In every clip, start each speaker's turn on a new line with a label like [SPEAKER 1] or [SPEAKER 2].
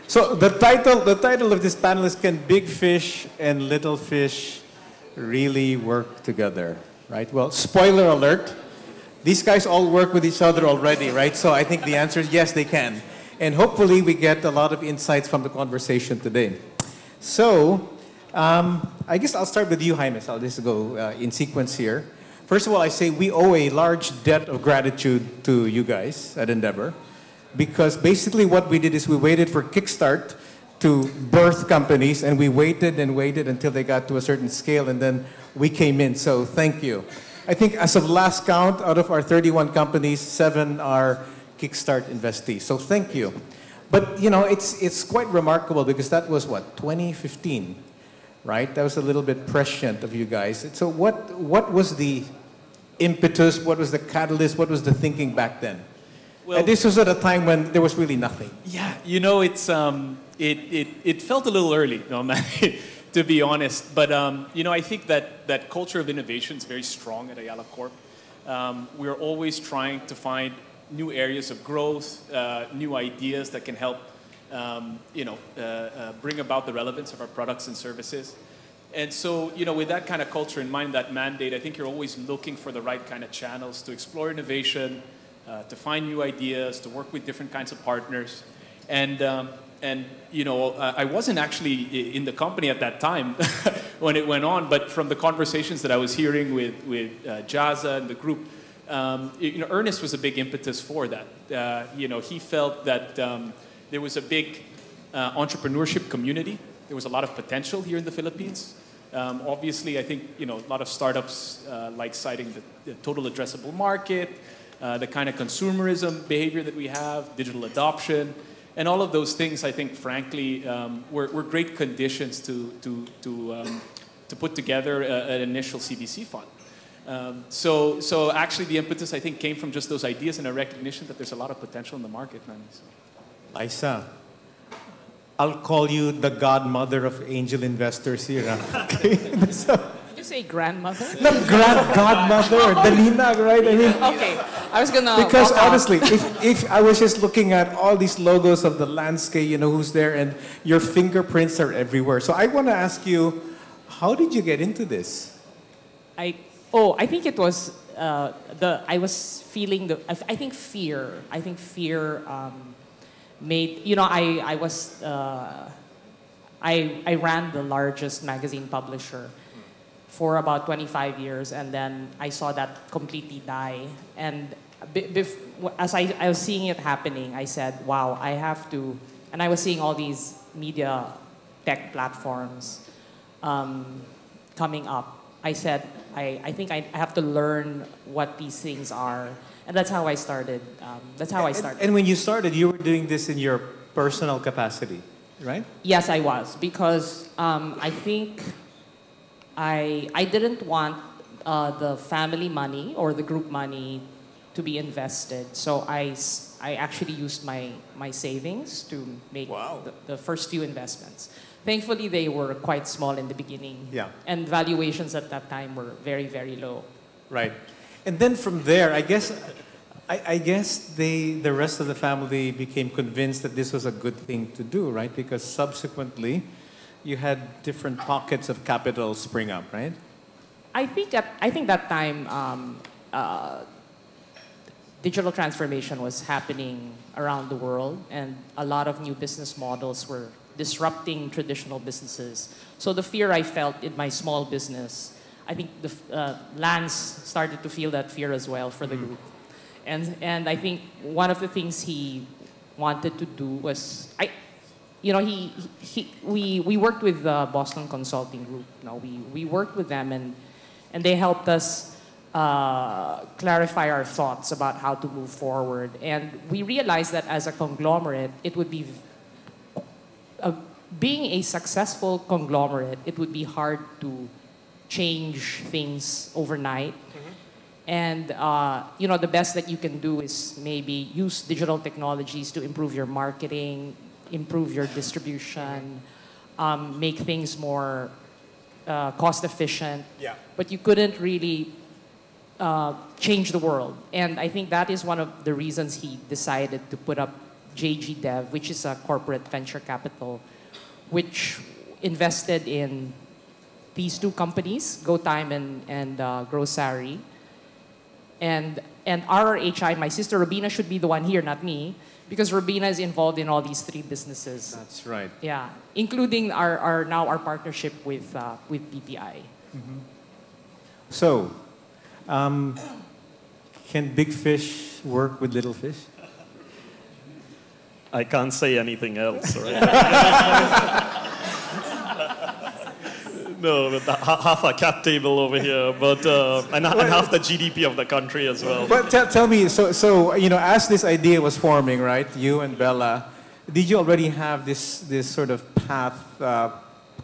[SPEAKER 1] So the title of this panel is Can Big Fish and Little Fish Really Work Together? Right? Well, spoiler alert, these guys all work with each other already, right? So I think the answer is yes, they can. And hopefully we get a lot of insights from the conversation today. So I guess I'll start with you, Jaime. So I'll just go in sequence here. First of all, I say we owe a large debt of gratitude to you guys at Endeavor, because basically what we did is we waited for Kickstart to birth companies, and we waited and waited until they got to a certain scale, and then we came in. So thank you. I think as of last count, out of our 31 companies, 7 are Kickstart investees. So thank you. But you know, it's quite remarkable because that was what, 2015, right? That was a little bit prescient of you guys. So what was the impetus? What was the catalyst? What was the thinking back then? Well, and this was at a time when there was really nothing.
[SPEAKER 2] Yeah, you know, it felt a little early, no, man, to be honest. But you know, I think that culture of innovation is very strong at Ayala Corp. We're always trying to find new areas of growth, new ideas that can help, you know, bring about the relevance of our products and services. And so, you know, with that kind of culture in mind, that mandate, I think you're always looking for the right kind of channels to explore innovation, to find new ideas, to work with different kinds of partners. And you know, I wasn't actually in the company at that time when it went on, but from the conversations that I was hearing with Jaza and the group, you know, Ernest was a big impetus for that. You know, he felt that there was a big entrepreneurship community. There was a lot of potential here in the Philippines. Obviously, I think, you know, a lot of startups like citing the total addressable market, the kind of consumerism behavior that we have, digital adoption, and all of those things, I think, frankly, were great conditions to put together an initial CVC fund. So actually the impetus, I think, came from just those ideas and a recognition that there's a lot of potential in the market, man. So.
[SPEAKER 1] Liza, I'll call you the godmother of angel investors here. Okay. So,
[SPEAKER 3] did you say grandmother?
[SPEAKER 1] No, godmother, Dalina, right? I mean,
[SPEAKER 3] okay, I was gonna.
[SPEAKER 1] Because honestly, if I was just looking at all these logos of the landscape, you know who's there, and your fingerprints are everywhere. So I want to ask you, how did you get into this?
[SPEAKER 3] I think it was I was feeling I think fear. I think fear made, you know, I ran the largest magazine publisher for about 25 years, and then I saw that completely die. And as I was seeing it happening, I said, wow, I have to, and I was seeing all these media tech platforms coming up. I said, I think I have to learn what these things are. And that's how I started.
[SPEAKER 1] And when you started, you were doing this in your personal capacity, right?
[SPEAKER 3] Yes, I was. Because I think I didn't want the family money or the group money to be invested. So I actually used my savings to make the first few investments. Thankfully, they were quite small in the beginning.
[SPEAKER 1] Yeah.
[SPEAKER 3] And valuations at that time were very, very low.
[SPEAKER 1] Right. And then from there, I guess the rest of the family became convinced that this was a good thing to do, right? Because subsequently, you had different pockets of capital spring up, right?
[SPEAKER 3] I think that time, digital transformation was happening around the world, and a lot of new business models were disrupting traditional businesses. So the fear I felt in my small business, I think Lance started to feel that fear as well for the group. And I think one of the things he wanted to do was, we worked with the Boston Consulting Group. We worked with them, and they helped us clarify our thoughts about how to move forward. And we realized that as a conglomerate, it would be, being a successful conglomerate, it would be hard to change things overnight. And you know, the best that you can do is maybe use digital technologies to improve your marketing, improve your distribution, make things more cost efficient.
[SPEAKER 1] Yeah.
[SPEAKER 3] But you couldn't really change the world. And I think that is one of the reasons he decided to put up JG Dev, which is a corporate venture capital, which invested in these two companies, GoTime and Grocery. And RRHI, my sister Robina should be the one here, not me, because Robina is involved in all these three businesses.
[SPEAKER 1] That's right.
[SPEAKER 3] Yeah, including our partnership with PPI.
[SPEAKER 1] Mm-hmm. So, can big fish work with little fish?
[SPEAKER 4] I can't say anything else, right? No, with half our cap table over here, but and half the GDP of the country as well.
[SPEAKER 1] But tell me, so as this idea was forming, right? You and Bella, did you already have this sort of path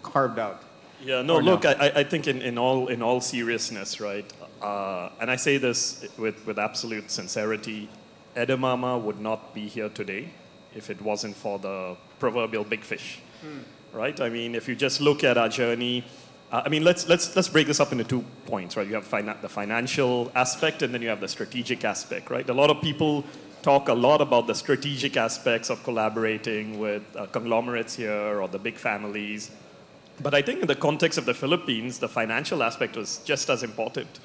[SPEAKER 1] carved out?
[SPEAKER 4] Yeah, no. Look, I think in all seriousness, right? And I say this with absolute sincerity, Edamama would not be here today if it wasn't for the proverbial big fish, right? I mean, if you just look at our journey. I mean, let's break this up into 2 points, right? You have the financial aspect, and then you have the strategic aspect, right? A lot of people talk a lot about the strategic aspects of collaborating with conglomerates here or the big families. But I think in the context of the Philippines, the financial aspect was just as important.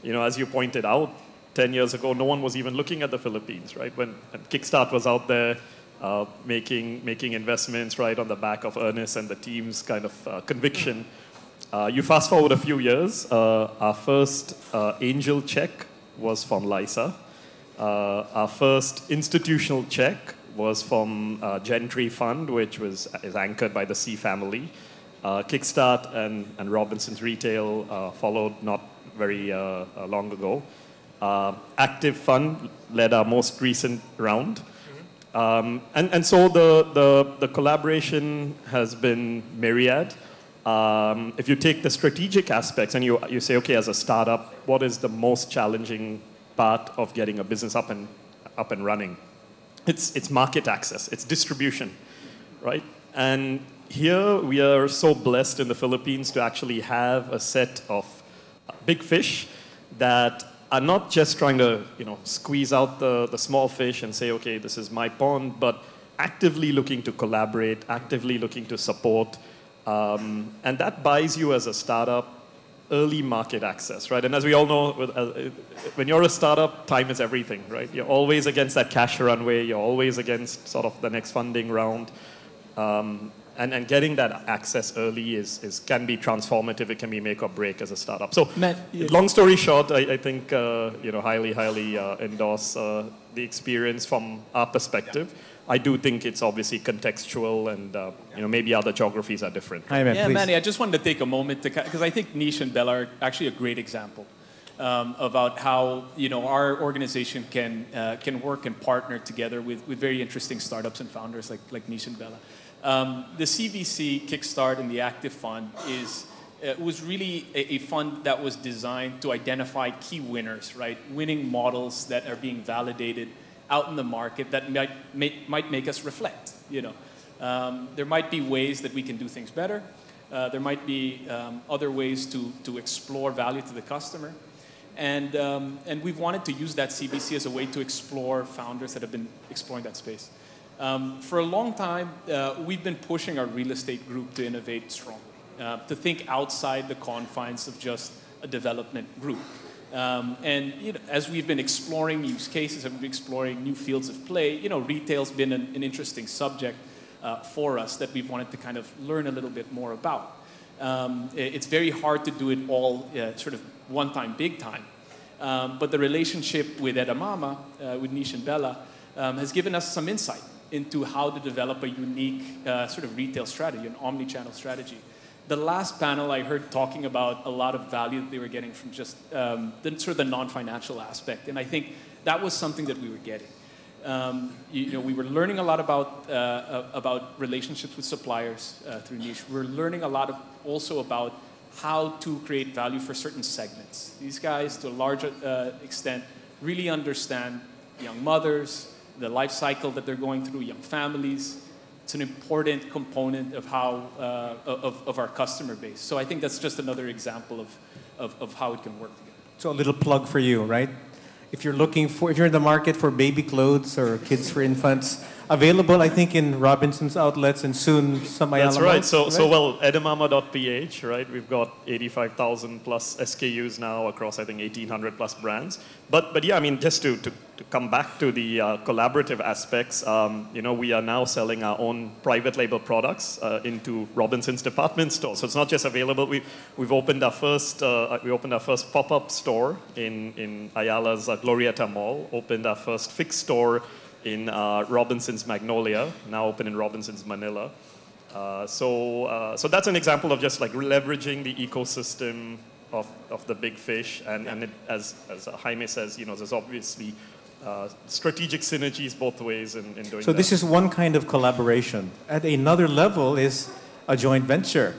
[SPEAKER 4] As you pointed out, 10 years ago, no one was even looking at the Philippines, right? When Kickstart was out there making investments, right, on the back of Ernest and the team's kind of conviction. You fast forward a few years, our first angel check was from Lysa. Our first institutional check was from Gentry Fund, which is anchored by the C family. Kickstart and Robinson's Retail followed not very long ago. Active Fund led our most recent round. And so the collaboration has been myriad. If you take the strategic aspects and you say, okay, as a startup, what is the most challenging part of getting a business up and running? It's market access, it's distribution, right? And here we are so blessed in the Philippines to actually have a set of big fish that are not just trying to squeeze out the small fish and say, okay, this is my pond, but actively looking to collaborate, actively looking to support. And that buys you as a startup early market access, right? And as we all know, when you're a startup, time is everything, right? You're always against that cash runway. You're always against sort of the next funding round. And getting that access early can be transformative. It can be make or break as a startup. So, long story short, I think highly endorse the experience from our perspective. Yeah. I do think it's obviously contextual, and maybe other geographies are different.
[SPEAKER 1] Jaime, please.
[SPEAKER 2] Manny, I just wanted to take a moment because I think Nish and Bella are actually a great example about how our organization can work and partner together with very interesting startups and founders like Nish and Bella. The CVC Kickstart and the Active Fund was really a fund that was designed to identify key winners, right? Winning models that are being validated out in the market that might make us reflect. There might be ways that we can do things better. There might be other ways to explore value to the customer. And we've wanted to use that CVC as a way to explore founders that have been exploring that space. For a long time, we've been pushing our real estate group to innovate strongly, to think outside the confines of just a development group. As we've been exploring use cases and exploring new fields of play, retail's been an interesting subject for us that we've wanted to kind of learn a little bit more about. It's very hard to do it all sort of one time, big time. But the relationship with Edamama, with Nish and Bella, has given us some insight into how to develop a unique sort of retail strategy, an omni-channel strategy. The last panel I heard talking about a lot of value that they were getting from just the non-financial aspect, and I think that was something that we were getting. We were learning a lot about relationships with suppliers through Niche. We're learning a lot also about how to create value for certain segments. These guys, to a large extent, really understand young mothers, the life cycle that they're going through, young families. It's an important component of how of our customer base. So I think that's just another example of how it can work together.
[SPEAKER 1] So a little plug for you, right? if you're in the market for baby clothes or kids for infants, available, I think, in Robinson's outlets and soon some Ayala
[SPEAKER 4] That's right.
[SPEAKER 1] malls,
[SPEAKER 4] So well, edamama.ph, right? We've got 85,000 plus SKUs now across, I think, 1,800 plus brands. But yeah, I mean, just to come back to the collaborative aspects, we are now selling our own private label products into Robinson's department store. So it's not just available. We've opened our first pop-up store in Ayala's Glorieta Mall. Opened our first fixed store in Robinson's Magnolia, now open in Robinson's Manila. So that's an example of just like leveraging the ecosystem of the big fish, and it, as Jaime says, there's obviously strategic synergies both ways in doing that.
[SPEAKER 1] So this is one kind of collaboration. At another level is a joint venture,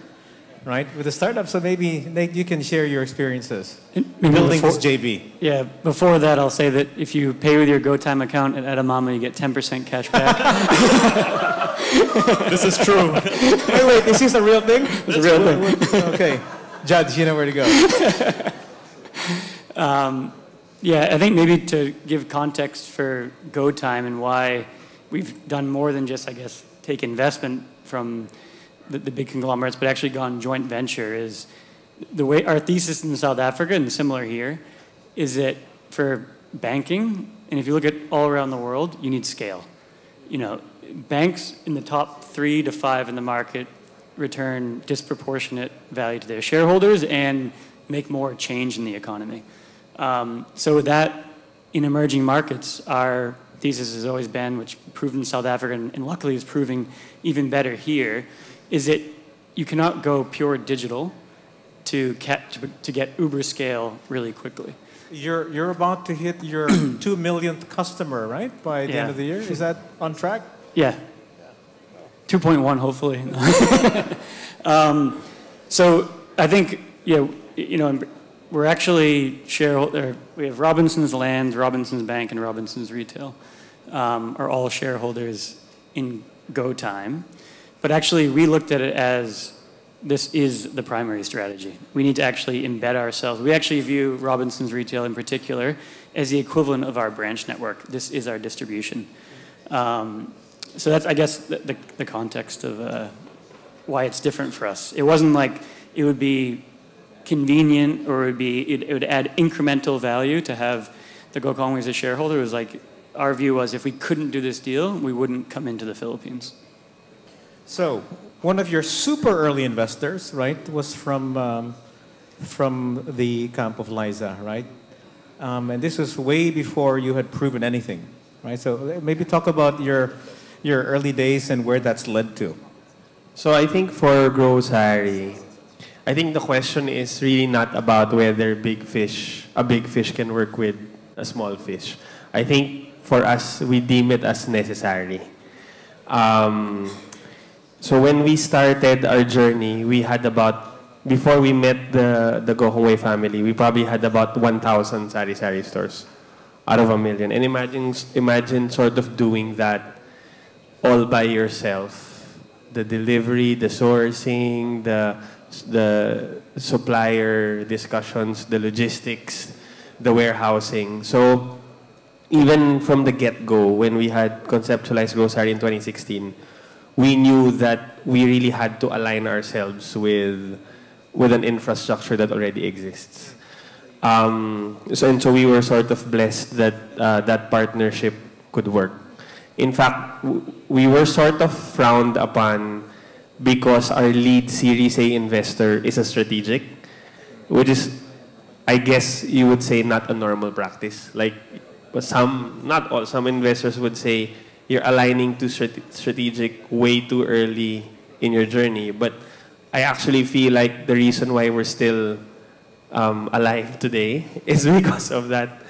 [SPEAKER 1] right, with a startup. So maybe Nate, you can share your experiences building this JV.
[SPEAKER 5] Yeah, before that, I'll say that if you pay with your GoTime account at Edamama, you get 10% cash back.
[SPEAKER 4] This is true.
[SPEAKER 1] Wait, is this a real thing?
[SPEAKER 5] It's a real thing.
[SPEAKER 1] Okay, Judge, you know where to go.
[SPEAKER 5] Yeah, I think maybe to give context for GoTime and why we've done more than just, I guess, take investment from the big conglomerates, but actually gone joint venture, is the way our thesis in South Africa, and similar here, is that for banking, and if you look at all around the world, you need scale. Banks in the top 3 to 5 in the market return disproportionate value to their shareholders and make more change in the economy. So that, in emerging markets, our thesis has always been, which proved in South Africa, and luckily is proving even better here, is that you cannot go pure digital to get Uber scale really quickly.
[SPEAKER 1] You're about to hit your 2 millionth customer, right, by the end of the year? Is that on track?
[SPEAKER 5] Yeah. 2.1, hopefully. So I think, we're actually shareholder. We have Robinson's Land, Robinson's Bank, and Robinson's Retail are all shareholders in GoTime. But actually, we looked at it as this is the primary strategy. We need to actually embed ourselves. We actually view Robinson's Retail in particular as the equivalent of our branch network. This is our distribution. So that's, I guess, the context of why it's different for us. It wasn't like it would be convenient or it would add incremental value to have the Gokongwei as a shareholder. It was like, our view was if we couldn't do this deal, we wouldn't come into the Philippines.
[SPEAKER 1] So one of your super early investors, right, was from the camp of Liza, right? And this was way before you had proven anything, right? So maybe talk about your early days and where that's led to.
[SPEAKER 6] So I think for Grocery, I think the question is really not about whether a big fish can work with a small fish. I think for us, we deem it as necessary. So when we started our journey, we had before we met the Gokongwei family, we probably had about 1,000 sari-sari stores out of 1 million. And imagine sort of doing that all by yourself. The delivery, the sourcing, the supplier discussions, the logistics, the warehousing. So even from the get-go, when we had conceptualized Grocery in 2016, we knew that we really had to align ourselves with an infrastructure that already exists. So we were sort of blessed that that partnership could work. In fact, we were sort of frowned upon because our lead Series A investor is a strategic, which is, I guess you would say, not a normal practice. Like not all, some investors would say you're aligning to strategic way too early in your journey. But I actually feel like the reason why we're still alive today is because of that,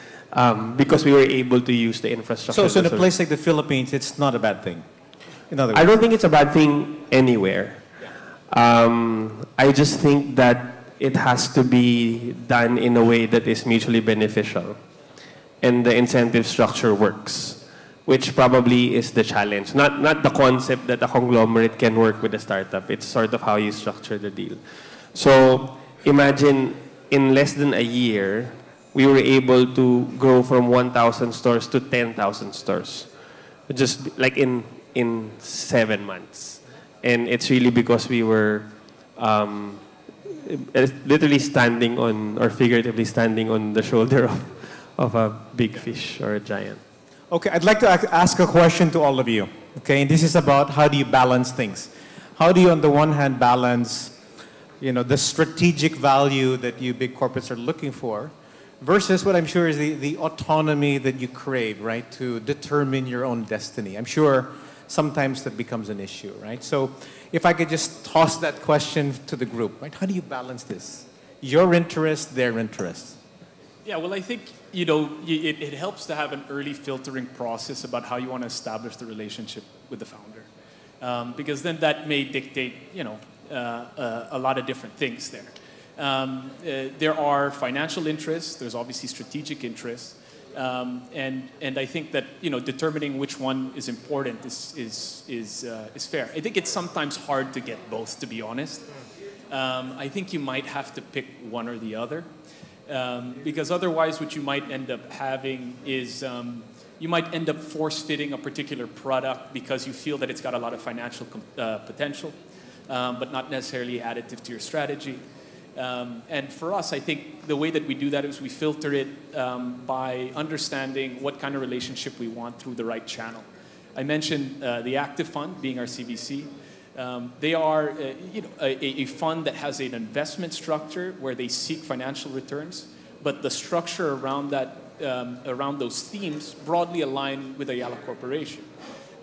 [SPEAKER 6] because we were able to use the infrastructure.
[SPEAKER 1] So in a place like the Philippines, it's not a bad thing. In other words,
[SPEAKER 6] I don't think it's a bad thing anywhere. I just think that it has to be done in a way that is mutually beneficial, and the incentive structure works, which probably is the challenge. Not the concept that a conglomerate can work with a startup. It's sort of how you structure the deal. So imagine in less than a year, we were able to grow from 1,000 stores to 10,000 stores, just like in 7 months. And it's really because we were literally standing on, or figuratively standing on the shoulder of a big fish or a giant.
[SPEAKER 1] Okay, I'd like to ask a question to all of you. Okay, and this is about how do you balance things? How do you, on the one hand, balance, the strategic value that you big corporates are looking for, versus what I'm sure is the autonomy that you crave, right, to determine your own destiny? I'm sure sometimes that becomes an issue, right? So if I could just toss that question to the group, right? How do you balance this? Your interest, their interest.
[SPEAKER 2] Yeah, well, I think, it helps to have an early filtering process about how you want to establish the relationship with the founder. Because then that may dictate, a lot of different things there. There are financial interests, there's obviously strategic interests, and I think that, determining which one is important is fair. I think it's sometimes hard to get both, to be honest. I think you might have to pick one or the other. Because otherwise what you might end up having is you might end up force-fitting a particular product because you feel that it's got a lot of financial potential, but not necessarily additive to your strategy. And for us, I think the way that we do that is we filter it by understanding what kind of relationship we want through the right channel. I mentioned the active fund being our CVC. They are a fund that has an investment structure where they seek financial returns, but the structure around that, around those themes broadly align with Ayala Corporation.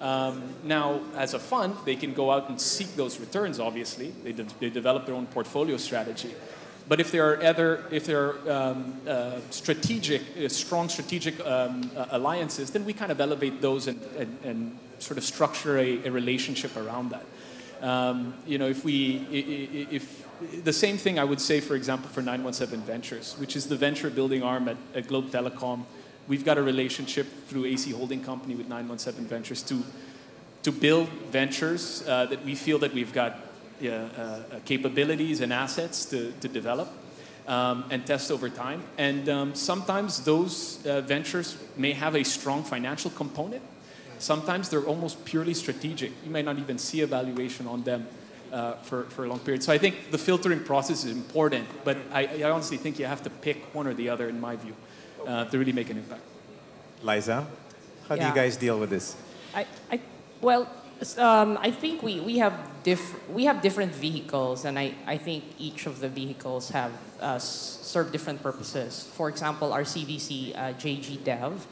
[SPEAKER 2] Now, as a fund, they can go out and seek those returns, obviously. They develop their own portfolio strategy. But if there are strong strategic alliances, then we kind of elevate those and sort of structure a relationship around that. If the same thing I would say, for example, for 917 Ventures, which is the venture building arm at Globe Telecom. We've got a relationship through AC Holding Company with 917 Ventures to build ventures that we feel that we've got capabilities and assets to develop and test over time. And sometimes those ventures may have a strong financial component. Sometimes they're almost purely strategic. You may not even see a valuation on them for a long period. So I think the filtering process is important, but I honestly think you have to pick one or the other, in my view, to really make an impact.
[SPEAKER 1] Liza, how do you guys deal with this?
[SPEAKER 3] I think we have different vehicles, and I think each of the vehicles have serve different purposes. For example, our CVC, JG Dev,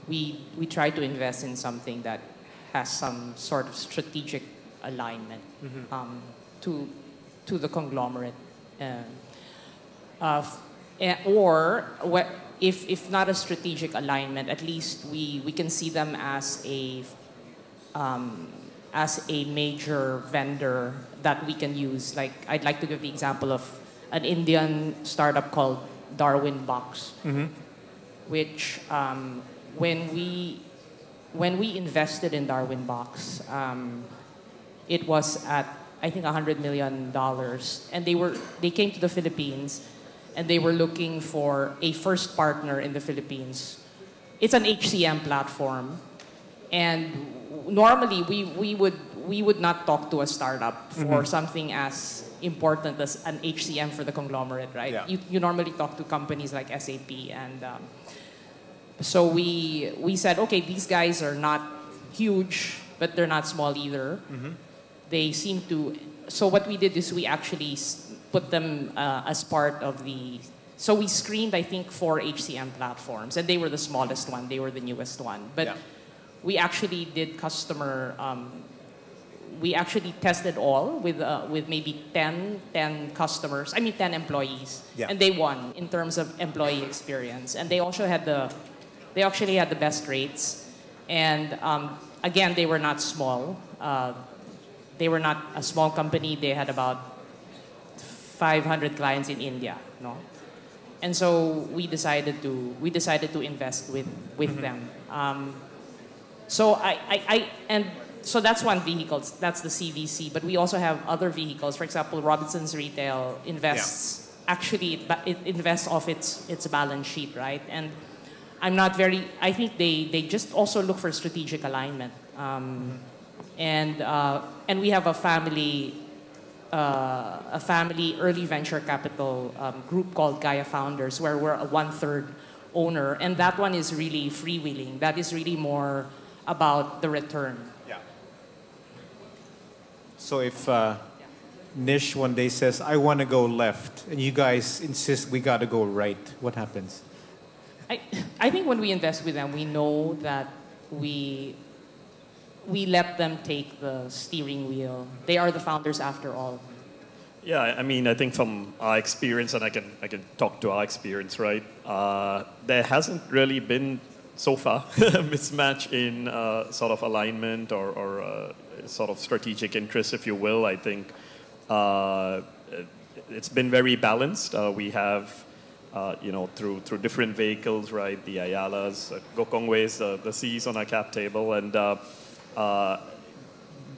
[SPEAKER 3] we try to invest in something that has some sort of strategic alignment to the conglomerate, or if not a strategic alignment, at least we can see them as a major vendor that we can use. Like, I'd like to give the example of an Indian startup called Darwin Box, which when we invested in Darwin Box, it was at, I think, $100 million, and they came to the Philippines, and they were looking for a first partner in the Philippines. It's an HCM platform, and normally we would not talk to a startup for something as important as an HCM for the conglomerate, right?
[SPEAKER 1] Yeah.
[SPEAKER 3] You normally talk to companies like SAP, and so we said, okay, these guys are not huge, but they're not small either. They seem to. So what we did is we actually put them as part of the. So we screened, I think, 4 HCM platforms, and they were the smallest one. They were the newest one, but we actually did customer. We actually tested all with maybe 10 customers. I mean 10 employees, and they won in terms of employee experience. And they also had they actually had the best rates, and again, they were not small. They were not a small company. They had about 500 clients in India, no? And so we decided to invest with them. So so that's one vehicle. That's the CVC. But we also have other vehicles. For example, Robinson's Retail invests actually it invests off its balance sheet, right? And I'm not very. I think they just also look for strategic alignment, and we have a family early venture capital group called Gaia Founders, where we're a 1/3 owner, and that one is really freewheeling. That is really more about the return.
[SPEAKER 1] Yeah. So if Nish one day says, I want to go left, and you guys insist we got to go right, what happens?
[SPEAKER 3] I think when we invest with them, we know that we let them take the steering wheel. They are the founders after all.
[SPEAKER 4] Yeah, I mean, I think from our experience, and I can talk to our experience, right? There hasn't really been so far a mismatch in sort of alignment or sort of strategic interest, if you will. I think it's been very balanced. We have, through different vehicles, right? The Ayalas, Gokongweis, the C's on our cap table, and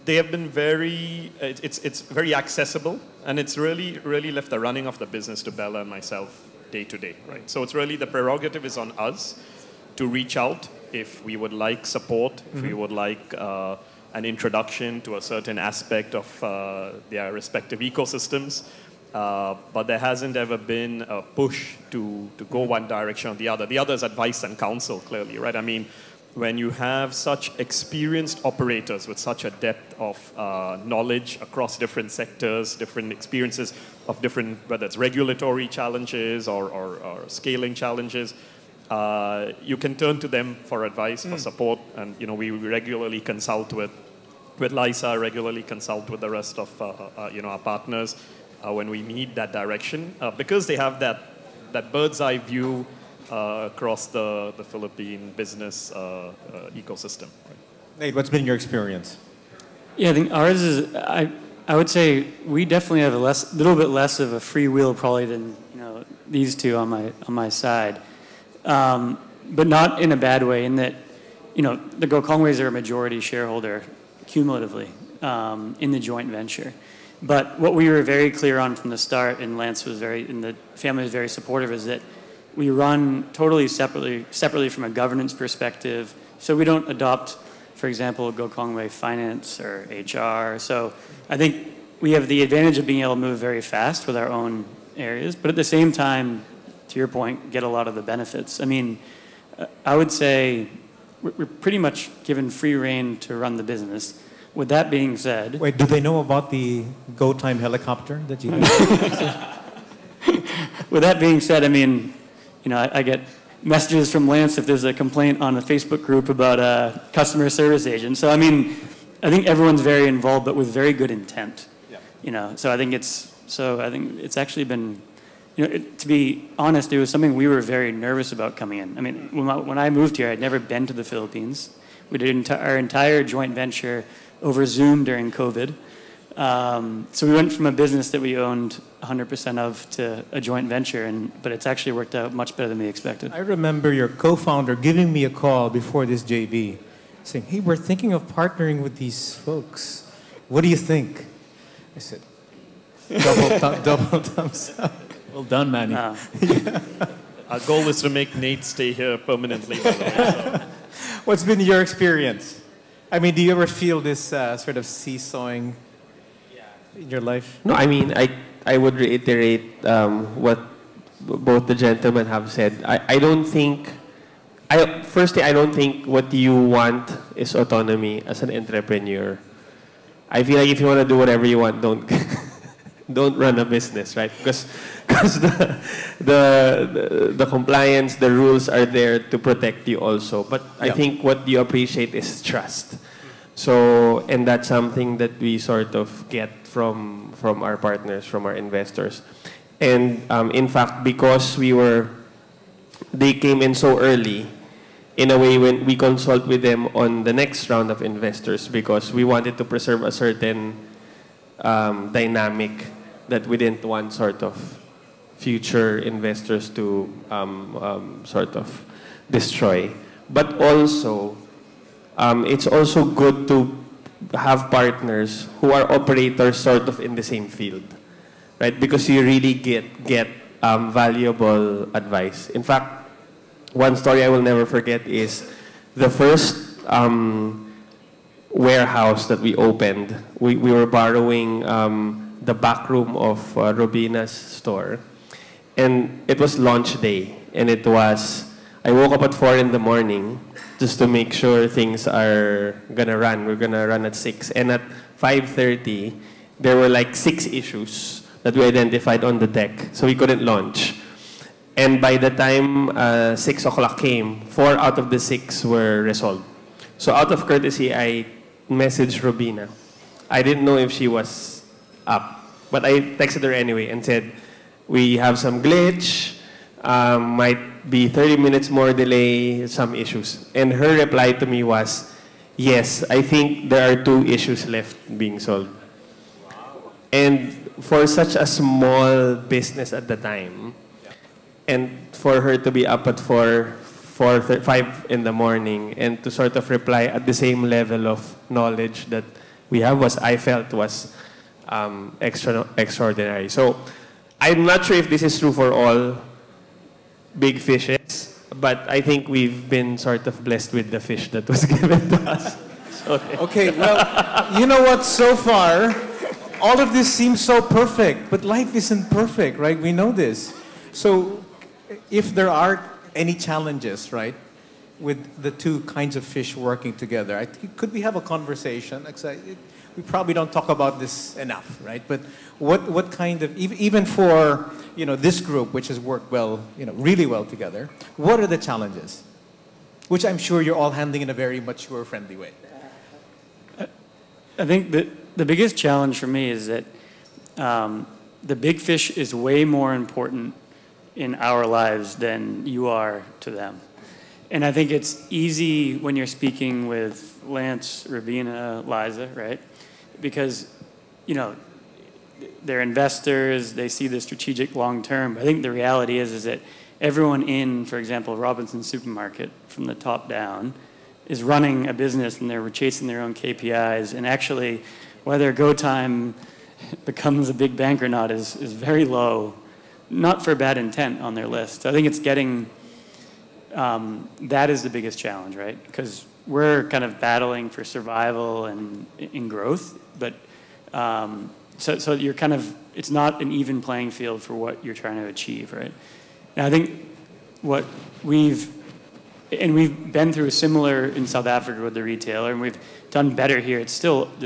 [SPEAKER 4] they have been it's very accessible, and it's really left the running of the business to Bella and myself day to day, right? So it's really the prerogative is on us to reach out if we would like support, if we would like an introduction to a certain aspect of their respective ecosystems. But there hasn't ever been a push to go one direction or the other. The other is advice and counsel, clearly, right? I mean, when you have such experienced operators with such a depth of knowledge across different sectors, different experiences of different, whether it's regulatory challenges or scaling challenges, you can turn to them for advice, for support, and we regularly consult with Liza, regularly consult with the rest of our partners when we need that direction, because they have that bird's eye view across the Philippine business ecosystem. Right?
[SPEAKER 1] Nate, what's been your experience?
[SPEAKER 5] Yeah, I think ours is, I would say we definitely have a little bit less of a free will probably than these two on my side, but not in a bad way. In that, the Gokongweis are a majority shareholder cumulatively in the joint venture. But what we were very clear on from the start, and Lance was and the family was very supportive, is that we run totally separately from a governance perspective. So we don't adopt, for example, Gokongwei finance or HR. So I think we have the advantage of being able to move very fast with our own areas, but at the same time, to your point, get a lot of the benefits. I mean, I would say we're pretty much given free rein to run the business. With that being said...
[SPEAKER 1] Wait, do they know about the Go Time helicopter that you have?
[SPEAKER 5] With that being said, I mean, I get messages from Lance if there's a complaint on a Facebook group about a customer service agent. So, I mean, I think everyone's very involved, but with very good intent. Yeah. So I think it's actually been, to be honest, it was something we were very nervous about coming in. I mean, when I moved here, I'd never been to the Philippines. We did our entire joint venture over Zoom during COVID. So we went from a business that we owned 100% of to a joint venture, but it's actually worked out much better than we expected.
[SPEAKER 1] I remember your co-founder giving me a call before this JV, saying, hey, we're thinking of partnering with these folks. What do you think? I said, double thumbs up.
[SPEAKER 2] Well done, Manny.
[SPEAKER 4] Our goal is to make Nate stay here permanently, by the way. So.
[SPEAKER 1] What's been your experience? I mean, do you ever feel this sort of seesawing in your life?
[SPEAKER 6] No, I mean, I would reiterate what both the gentlemen have said. I don't think, firstly, I don't think what you want is autonomy as an entrepreneur. I feel like if you want to do whatever you want, don't run a business, right? Because the compliance, the rules are there to protect you also. But I think what you appreciate is trust. So, and that's something that we sort of get from our partners, from our investors. And in fact, because they came in so early, in a way when we consult with them on the next round of investors, because we wanted to preserve a certain dynamic that we didn't want sort of future investors to sort of destroy. But also, it's also good to have partners who are operators sort of in the same field, right? Because you really get valuable advice. In fact, one story I will never forget is the first warehouse that we opened. We were borrowing the back room of Robina's store. And it was launch day. And I woke up at 4 in the morning just to make sure things are gonna run. We're gonna run at 6. And at 5:30, there were like 6 issues that we identified on the deck. So we couldn't launch. And by the time 6 o'clock came, 4 out of the 6 were resolved. So out of courtesy, I messaged Robina. I didn't know if she was up, but I texted her anyway and said, we have some glitch, might be 30 minutes more delay, some issues. And her reply to me was, yes, I think there are 2 issues left being solved. Wow. And for such a small business at the time, and for her to be up at 5 in the morning and to sort of reply at the same level of knowledge that we have I felt was extraordinary. So I'm not sure if this is true for all big fishes, but I think we've been sort of blessed with the fish that was given to us.
[SPEAKER 1] Okay, well, you know what, so far, all of this seems so perfect, but life isn't perfect, right? We know this. So if there are any challenges, right, with the 2 kinds of fish working together, I think, could we have a conversation? We probably don't talk about this enough, right? But what kind of, even for, this group, which has worked well, really well together, what are the challenges? Which I'm sure you're all handling in a very mature, friendly way.
[SPEAKER 5] I think the biggest challenge for me is that the big fish is way more important in our lives than you are to them. And I think it's easy when you're speaking with Lance, Rabina, Liza, right? Because, they're investors, they see the strategic long term. But I think the reality is that everyone in, for example, Robinson's Supermarket, from the top down, is running a business and they're chasing their own KPIs. And actually, whether Go Time becomes a big bank or not is very low, not for bad intent on their list. So I think it's getting, that is the biggest challenge, right? Because we're kind of battling for survival and in growth, but so you're kind of, it's not an even playing field for what you're trying to achieve, right? And I think what we've been through a similar in South Africa with the retailer, and we've done better here. There's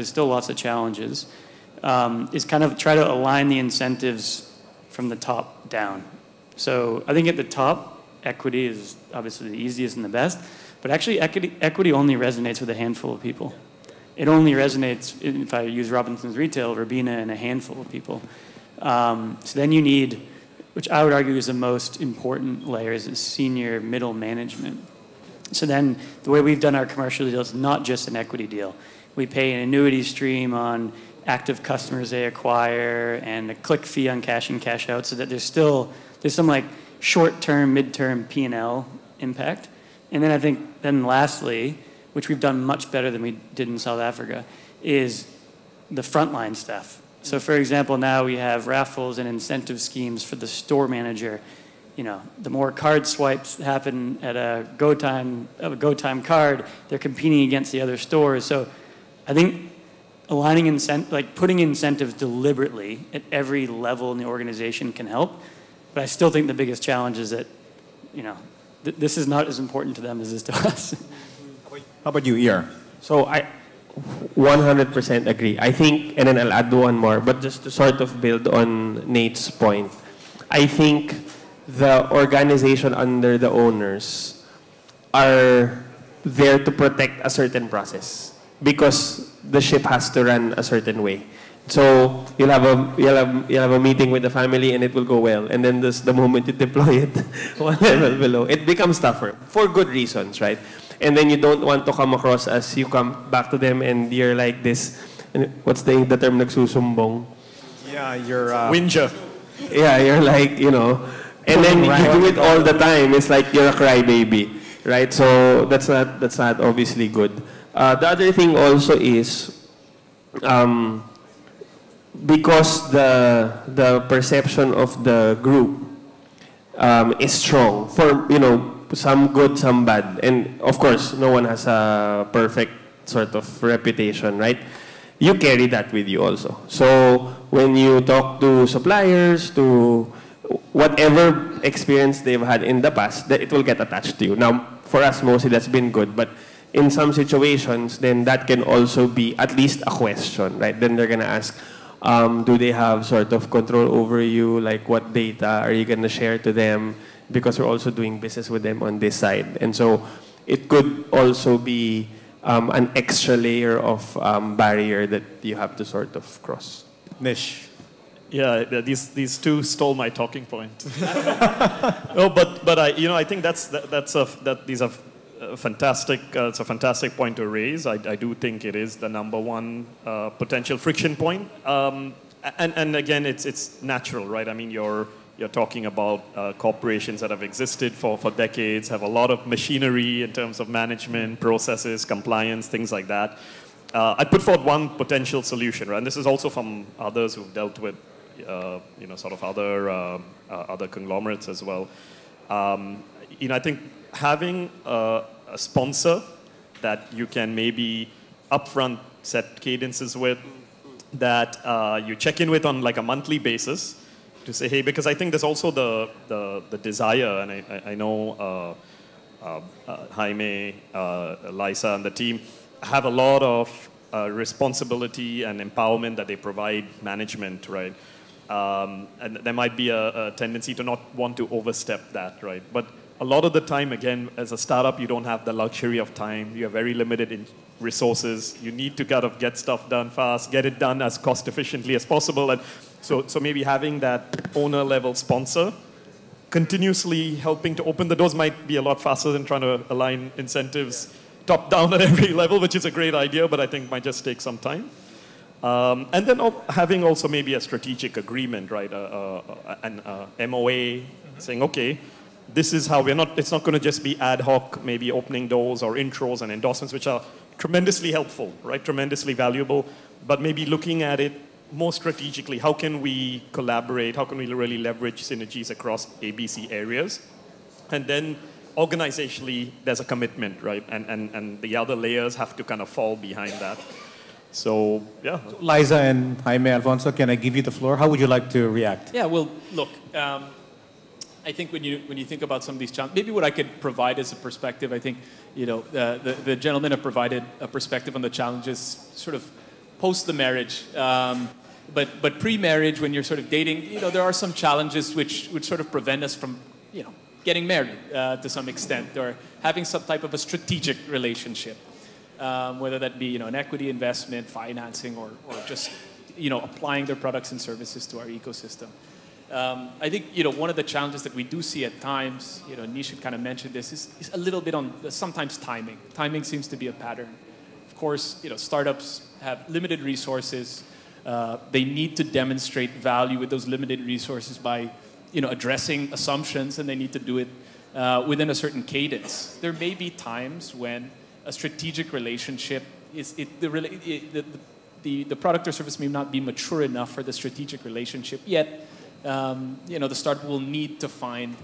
[SPEAKER 5] still lots of challenges. Is kind of try to align the incentives from the top down. So I think at the top, equity is obviously the easiest and the best, but actually equity only resonates with a handful of people. It only resonates, if I use Robinson's Retail, Rabina, and a handful of people. So then you need, which I would argue is the most important layers, is senior middle management. So then the way we've done our commercial deal is not just an equity deal. We pay an annuity stream on active customers they acquire and a click fee on cash in, cash out, so that there's some like short-term, mid-term P&L impact. And then I think, lastly, which we've done much better than we did in South Africa, is the frontline stuff. So for example, now we have raffles and incentive schemes for the store manager. The more card swipes happen at a Go Time card, they're competing against the other stores. So I think aligning putting incentives deliberately at every level in the organization can help. But I still think the biggest challenge is that, this is not as important to them as it is to us.
[SPEAKER 1] How about you, ER?
[SPEAKER 6] So I 100% agree. I think, and then I'll add one more, but just to sort of build on Nate's point, I think the organization under the owners are there to protect a certain process because the ship has to run a certain way. So you'll have a meeting with the family and it will go well, and then the moment you deploy it one level below, it becomes tougher for good reasons, right? And then you don't want to come across as you come back to them and you're like this. What's the term? Nagsusumbong.
[SPEAKER 1] Yeah, you're
[SPEAKER 4] Winja.
[SPEAKER 6] Yeah, you're like, and then you do it all the time. It's like you're a crybaby, right? So that's not obviously good. The other thing also is, because the perception of the group is strong for, some good, some bad. And of course, no one has a perfect sort of reputation, right? You carry that with you also. So when you talk to suppliers, to whatever experience they've had in the past, that it will get attached to you. Now, for us, mostly that's been good, but in some situations, then that can also be at least a question, right? Then they're gonna ask, do they have sort of control over you? Like, what data are you gonna share to them? Because we're also doing business with them on this side. And so it could also be an extra layer of barrier that you have to sort of cross.
[SPEAKER 1] Nish.
[SPEAKER 4] Yeah, these two stole my talking point. No, but I think these are fantastic. It's a fantastic point to raise. I do think it is the number one potential friction point. And again, it's natural, right? I mean, you're talking about corporations that have existed for decades, have a lot of machinery in terms of management, processes, compliance, things like that. I'd put forward one potential solution, right? And this is also from others who've dealt with, sort of other conglomerates as well. I think having a sponsor that you can maybe upfront set cadences with, that you check in with on like a monthly basis, to say, hey, because I think there's also the desire, and I know Jaime, Liza, and the team have a lot of responsibility and empowerment that they provide management, right? And there might be a tendency to not want to overstep that, right? But a lot of the time, again, as a startup, you don't have the luxury of time. You are very limited in resources. You need to kind of get stuff done fast, get it done as cost efficiently as possible. And so maybe having that owner level sponsor continuously helping to open the doors might be a lot faster than trying to align incentives top down at every level, which is a great idea, but I think might just take some time. And then having also maybe a strategic agreement, right? An MOA saying, okay, this is how it's not going to just be ad hoc, maybe opening doors or intros and endorsements, which are tremendously helpful, right? Tremendously valuable, but maybe looking at it more strategically. How can we collaborate? How can we really leverage synergies across ABC areas? And then organizationally, there's a commitment, right? And the other layers have to kind of fall behind that. So, yeah.
[SPEAKER 1] Liza and Jaime, Alfonso, can I give you the floor? How would you like to react?
[SPEAKER 2] Yeah, well, look, I think when you think about some of these challenges, maybe what I could provide as a perspective, I think, the gentlemen have provided a perspective on the challenges sort of post the marriage. But pre-marriage, when you're sort of dating, there are some challenges which would sort of prevent us from, getting married to some extent, or having some type of a strategic relationship, whether that be, an equity investment, financing, or just, applying their products and services to our ecosystem. I think, one of the challenges that we do see at times, Nish had kind of mentioned this, is a little bit on sometimes timing. Timing seems to be a pattern. Of course, startups have limited resources. They need to demonstrate value with those limited resources by, addressing assumptions, and they need to do it within a certain cadence. There may be times when a strategic relationship the product or service may not be mature enough for the strategic relationship yet. The startup will need to find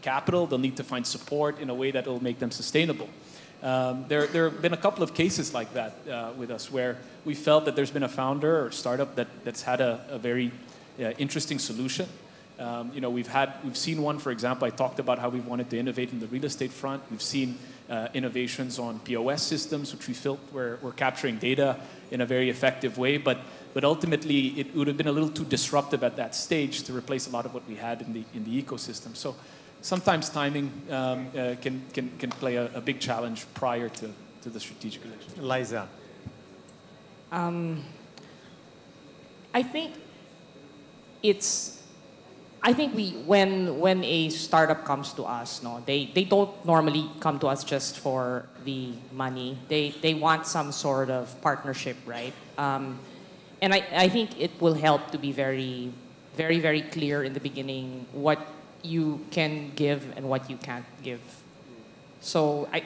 [SPEAKER 2] capital. They'll need to find support in a way that will make them sustainable. There have been a couple of cases like that with us where we felt that there's been a founder or startup that's had a very interesting solution. We've seen one, for example, I talked about how we wanted to innovate in the real estate front. We've seen innovations on POS systems, which we felt we're capturing data in a very effective way, but ultimately it would have been a little too disruptive at that stage to replace a lot of what we had in the ecosystem. So sometimes timing can play a big challenge prior to the strategic relationship.
[SPEAKER 1] Liza.
[SPEAKER 3] When a startup comes to us, they don't normally come to us just for the money. They want some sort of partnership, right? And I think it will help to be very, very, very clear in the beginning what you can give and what you can't give. So I've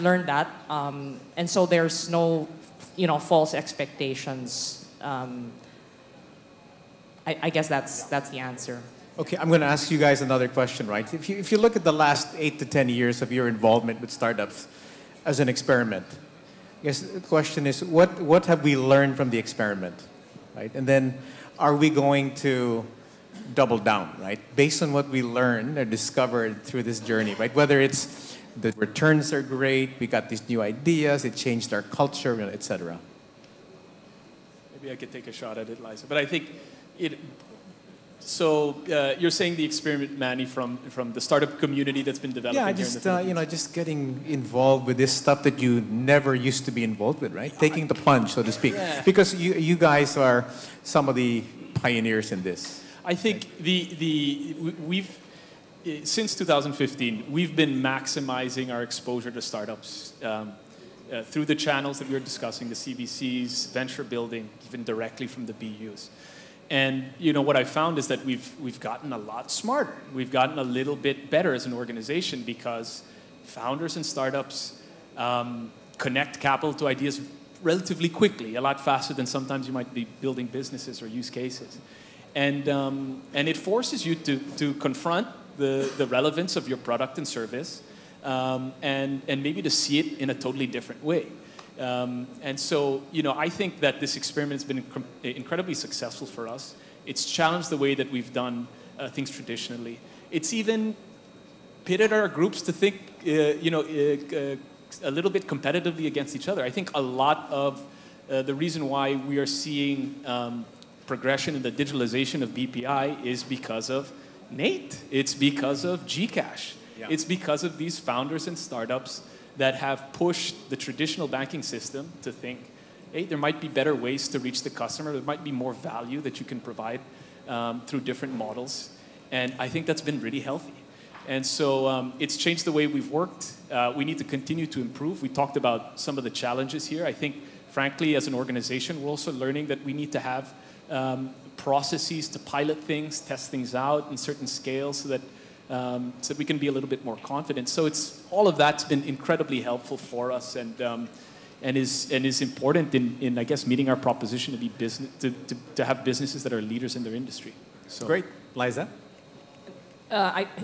[SPEAKER 3] learned that, and so there's no, false expectations. I guess that's the answer.
[SPEAKER 1] Okay, I'm going to ask you guys another question, right? If you look at the last 8 to 10 years of your involvement with startups as an experiment, I guess the question is, what have we learned from the experiment, right? And then, are we going to double down, right? Based on what we learned or discovered through this journey, right? Whether it's the returns are great, we got these new ideas, it changed our culture, etc.
[SPEAKER 2] Maybe I could take a shot at it, Liza. But I think so you're saying the experiment, Manny, from the startup community that's been developing
[SPEAKER 1] Yeah,
[SPEAKER 2] here in the Philippines?
[SPEAKER 1] just getting involved with this stuff that you never used to be involved with, right? Taking the plunge, so to speak.
[SPEAKER 2] Yeah.
[SPEAKER 1] Because you guys are some of the pioneers in this.
[SPEAKER 2] I think we've since 2015 we've been maximizing our exposure to startups through the channels that we were discussing, the CBCs, venture building, even directly from the BUs. And what I found is that we've gotten a lot smarter. We've gotten a little bit better as an organization because founders and startups connect capital to ideas relatively quickly, a lot faster than sometimes you might be building businesses or use cases. And it forces you to confront the relevance of your product and service, and maybe to see it in a totally different way. And so, I think that this experiment has been incredibly successful for us. It's challenged the way that we've done things traditionally. It's even pitted our groups to think, a little bit competitively against each other. I think a lot of the reason why we are seeing progression in the digitalization of BPI is because of Nate. It's because of Gcash. Yeah. It's because of these founders and startups that have pushed the traditional banking system to think, hey, there might be better ways to reach the customer. There might be more value that you can provide through different models. And I think that's been really healthy. And so it's changed the way we've worked. We need to continue to improve. We talked about some of the challenges here. I think, frankly, as an organization, we're also learning that we need to have processes to pilot things, test things out in certain scales so that we can be a little bit more confident. So all of that's been incredibly helpful for us and is important in I guess meeting our proposition to be to have businesses that are leaders in their industry. So
[SPEAKER 1] great, Liza.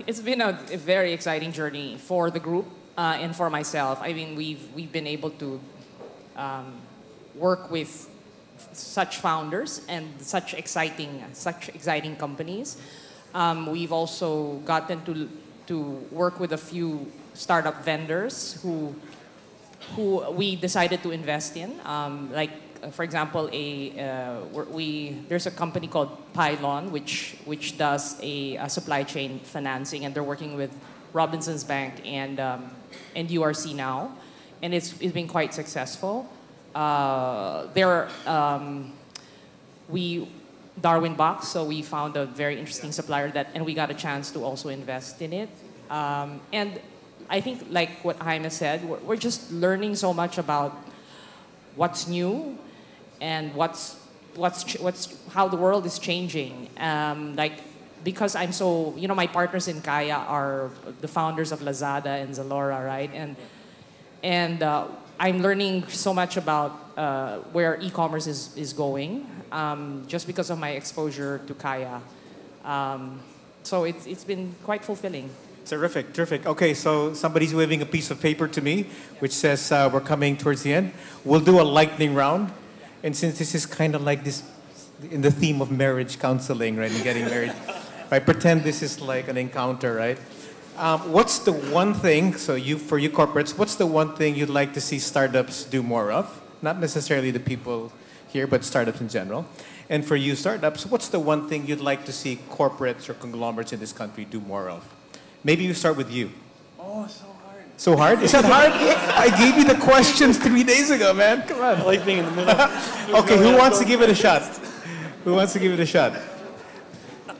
[SPEAKER 3] It's been a very exciting journey for the group and for myself. I mean, we've been able to work with such founders and such exciting companies. We've also gotten to work with a few startup vendors who we decided to invest in. For example, there's a company called Pylon which does a supply chain financing, and they're working with Robinsons Bank and URC now, and it's been quite successful. Darwin Box, so we found a very interesting supplier and we got a chance to also invest in it. And I think, like what Jaime said, we're just learning so much about what's new and how the world is changing. Because I'm so, my partners in Kaya are the founders of Lazada and Zalora, right? And I'm learning so much about where e-commerce is going, just because of my exposure to Kaya. So it's been quite fulfilling.
[SPEAKER 1] Terrific, terrific. Okay, so somebody's waving a piece of paper to me, which says we're coming towards the end. We'll do a lightning round. And since this is kind of like this, in the theme of marriage counseling, right, and getting married, right, pretend this is like an encounter, right? What's the one thing, for you corporates, what's the one thing you'd like to see startups do more of? Not necessarily the people here, but startups in general. And for you startups, what's the one thing you'd like to see corporates or conglomerates in this country do more of? Maybe you start with you.
[SPEAKER 2] Oh, so hard.
[SPEAKER 1] So hard? Is that hard? I gave you the questions 3 days ago, man. Come on.
[SPEAKER 5] I like being in the middle.
[SPEAKER 1] Okay, who wants to give it a shot? Who wants to give it a shot?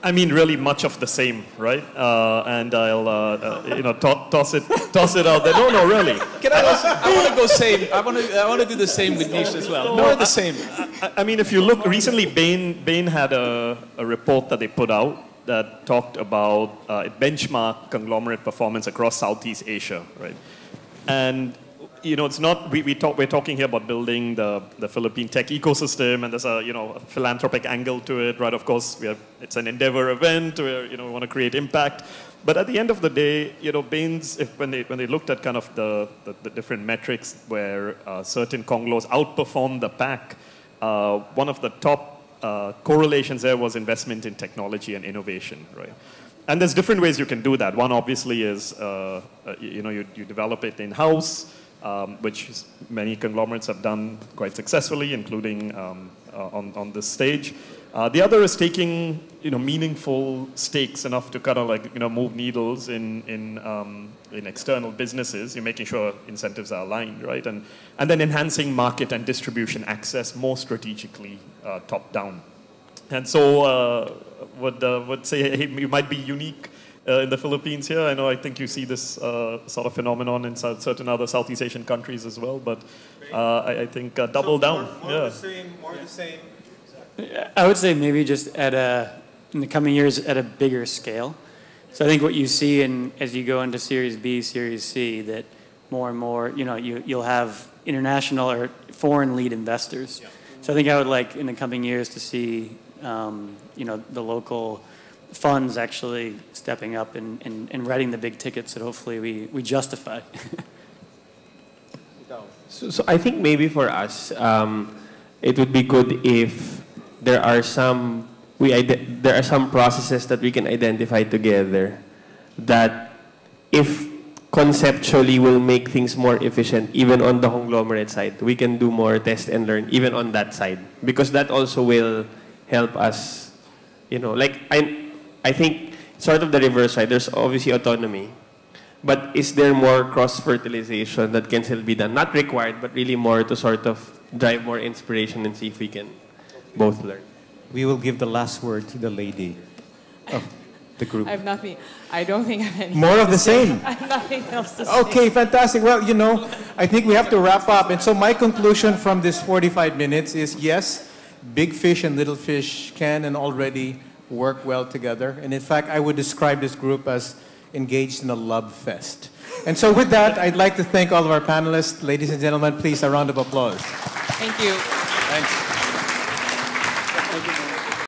[SPEAKER 4] I mean, really much of the same, right? And I'll, toss it out there. No, really.
[SPEAKER 2] I want to go same. I want to do the same with Nish as well. More the same.
[SPEAKER 4] I mean, if you look recently, Bain had a report that they put out that talked about it benchmarked conglomerate performance across Southeast Asia, right? And you know, it's not, we're talking here about building the Philippine tech ecosystem, and there's a, you know, a philanthropic angle to it, right? Of course, it's an endeavor event where, you know, we want to create impact. But at the end of the day, you know, Bain's, when they looked at kind of the different metrics where certain conglos outperformed the pack, one of the top correlations there was investment in technology and innovation, right? And there's different ways you can do that. One obviously is, you know, you develop it in-house, which many conglomerates have done quite successfully, including on this stage. The other is taking, you know, meaningful stakes enough to kind of like, you know, move needles in external businesses. You're making sure incentives are aligned, right? And then enhancing market and distribution access more strategically top down. And so would say, hey, you might be unique in the Philippines here. I think you see this sort of phenomenon in certain other Southeast Asian countries as well. But I think double down.
[SPEAKER 1] More the same.
[SPEAKER 5] I would say maybe just in the coming years at a bigger scale. So I think what you see as you go into Series B, Series C, that more and more, you know, you'll have international or foreign lead investors. Yeah. So I think I would like in the coming years to see, you know, the local funds actually stepping up and writing the big tickets that hopefully we justify.
[SPEAKER 6] So I think maybe for us, it would be good if there are some processes that we can identify together that, if conceptually, will make things more efficient, even on the conglomerate side. We can do more test and learn, even on that side, because that also will help us. You know, like I think sort of the reverse side. There's obviously autonomy, but is there more cross-fertilization that can still be done? Not required, but really more to sort of drive more inspiration and see if we can both learn.
[SPEAKER 1] We will give the last word to the lady of the group.
[SPEAKER 3] I have nothing. I don't think I have anything.
[SPEAKER 1] More of the same.
[SPEAKER 3] I have nothing else to say.
[SPEAKER 1] Okay, fantastic. Well, you know, I think we have to wrap up. And so my conclusion from this 45 minutes is, yes, big fish and little fish can and already work well together. And in fact, I would describe this group as engaged in a love fest. And so with that, I'd like to thank all of our panelists. Ladies and gentlemen, please, a round of applause.
[SPEAKER 3] Thank you.
[SPEAKER 2] Thanks. Thank you.